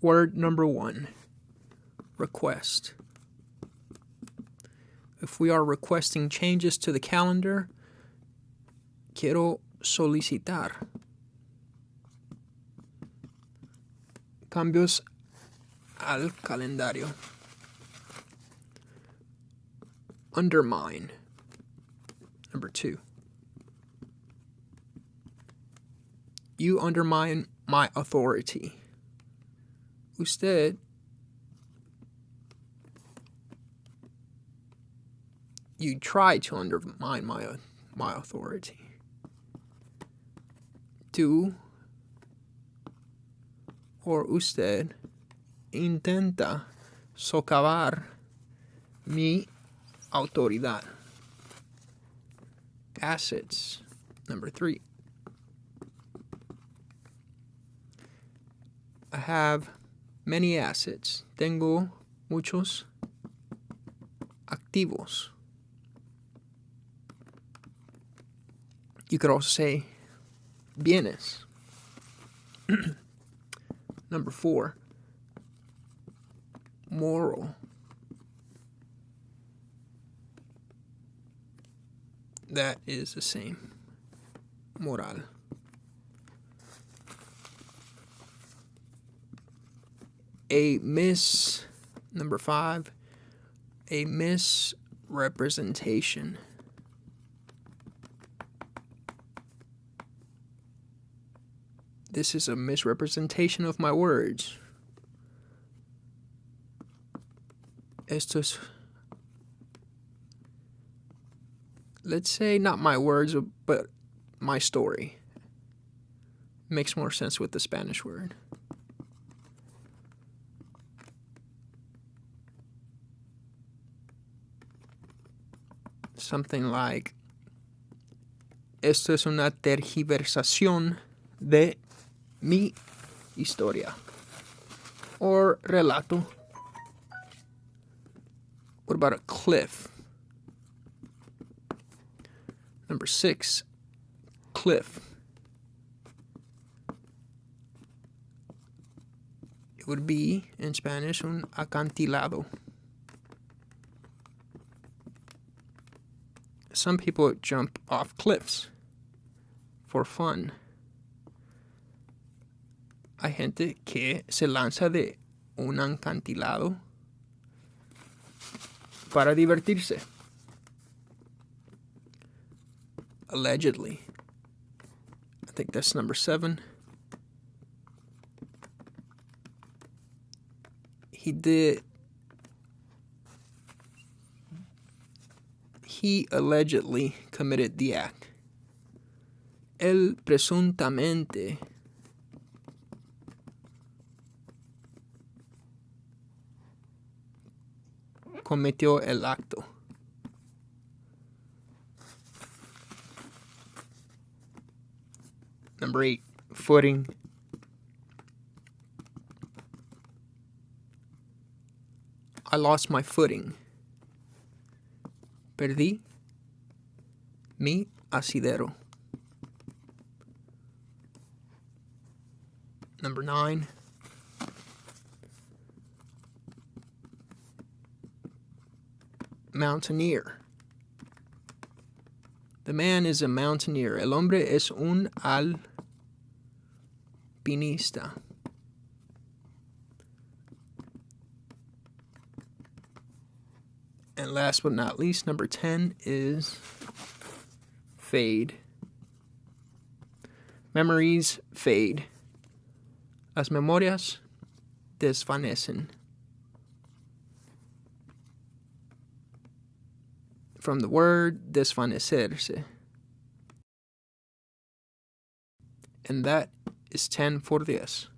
Word number 1, request. If we are requesting changes to the calendar, quiero solicitar cambios al calendario. Undermine. Number 2. You undermine my authority. Usted you try to undermine my authority. Tú or usted intenta socavar mi autoridad. Assets. Number 3. I have many assets. Tengo muchos activos. You could also say bienes. Number 4. Moral. That is the same. Moral. Number 5. A misrepresentation. This is a misrepresentation of my words. Let's say not my words, but my story. Makes more sense with the Spanish word. Something like, esto es una tergiversación de mi historia. Or relato. What about a cliff? Number 6, cliff. It would be, in Spanish, un acantilado. Some people jump off cliffs for fun. Hay gente que se lanza de un acantilado para divertirse. Allegedly. I think that's number 7. He allegedly committed the act. Él presuntamente cometió el acto. Number 8, footing. I lost my footing. Perdí mi asidero. Number 9. Mountaineer. The man is a mountaineer. El hombre es un alpinista. And last but not least, number 10 is fade. Memories fade. Las memorias desvanecen. From the word desvanecerse. And that is TenForDiez.